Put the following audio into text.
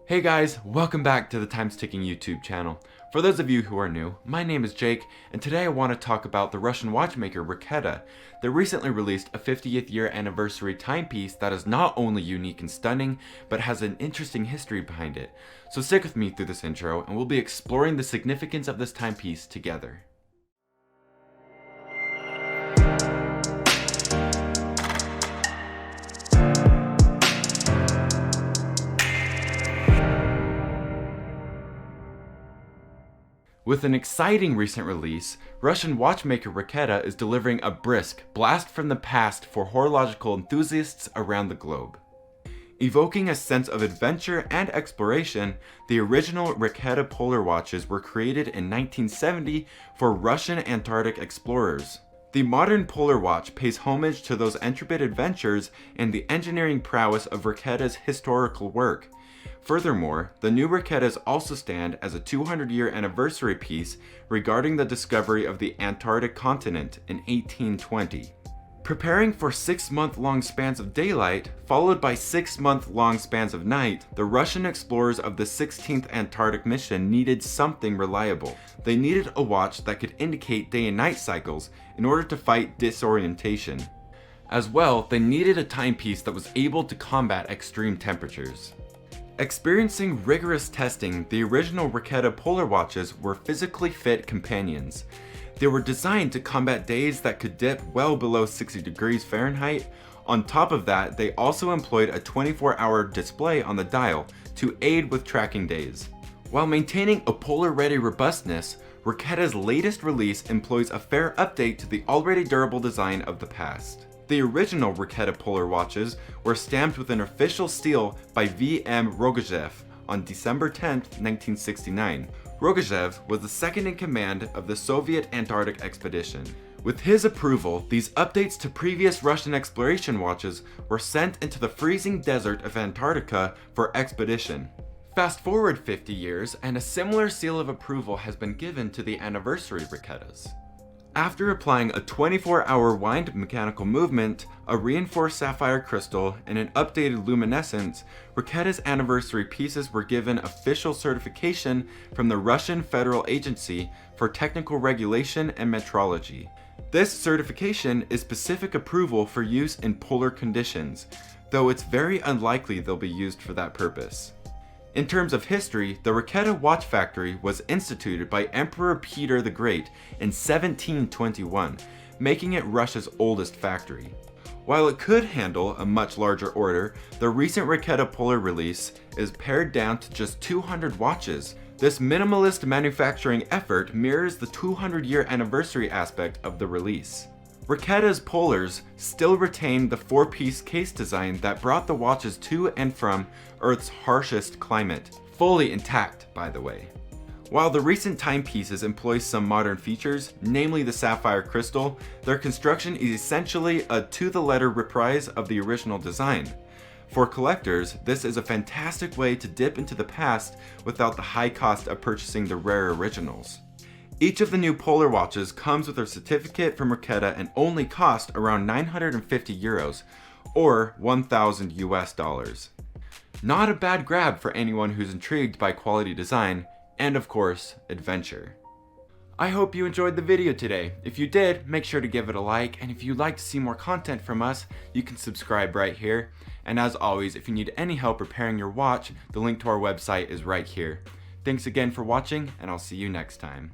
Hey guys, welcome back to the Time's Ticking YouTube channel. For those of you who are new, my name is Jake, and today I want to talk about the Russian watchmaker Raketa that recently released a 50th year anniversary timepiece that is not only unique and stunning, but has an interesting history behind it. So stick with me through this intro, and we'll be exploring the significance of this timepiece together. With an exciting recent release, Russian watchmaker Raketa is delivering a brisk blast from the past for horological enthusiasts around the globe. Evoking a sense of adventure and exploration, the original Raketa polar watches were created in 1970 for Russian Antarctic explorers. The modern polar watch pays homage to those intrepid adventures and the engineering prowess of Raketa's historical work. Furthermore, the new Raketas also stand as a 200-year anniversary piece regarding the discovery of the Antarctic continent in 1820. Preparing for 6-month-long spans of daylight, followed by 6-month-long spans of night, the Russian explorers of the 16th Antarctic mission needed something reliable. They needed a watch that could indicate day and night cycles in order to fight disorientation. As well, they needed a timepiece that was able to combat extreme temperatures. Experiencing rigorous testing, the original Raketa polar watches were physically fit companions. They were designed to combat days that could dip well below 60 degrees Fahrenheit. On top of that, they also employed a 24-hour display on the dial to aid with tracking days. While maintaining a polar-ready robustness, Raketa's latest release employs a fair update to the already durable design of the past. The original Raketa polar watches were stamped with an official seal by V.M. Rogachev on December 10, 1969. Rogachev was the second in command of the Soviet Antarctic expedition. With his approval, these updates to previous Russian exploration watches were sent into the freezing desert of Antarctica for expedition. Fast forward 50 years, and a similar seal of approval has been given to the anniversary Raketas. After applying a 24-hour wind mechanical movement, a reinforced sapphire crystal, and an updated luminescence, Raketa's anniversary pieces were given official certification from the Russian Federal Agency for Technical Regulation and Metrology. This certification is specific approval for use in polar conditions, though it's very unlikely they'll be used for that purpose. In terms of history, the Raketa watch factory was instituted by Emperor Peter the Great in 1721, making it Russia's oldest factory. While it could handle a much larger order, the recent Raketa Polar release is pared down to just 200 watches. This minimalist manufacturing effort mirrors the 200-year anniversary aspect of the release. Raketa's polars still retain the 4-piece case design that brought the watches to and from Earth's harshest climate, fully intact, by the way. While the recent timepieces employ some modern features, namely the sapphire crystal, their construction is essentially a to-the-letter reprise of the original design. For collectors, this is a fantastic way to dip into the past without the high cost of purchasing the rare originals. Each of the new polar watches comes with a certificate from Raketa and only cost around 950 euros, or 1,000 US dollars. Not a bad grab for anyone who's intrigued by quality design, and of course, adventure. I hope you enjoyed the video today. If you did, make sure to give it a like, and if you'd like to see more content from us, you can subscribe right here. And as always, if you need any help repairing your watch, the link to our website is right here. Thanks again for watching, and I'll see you next time.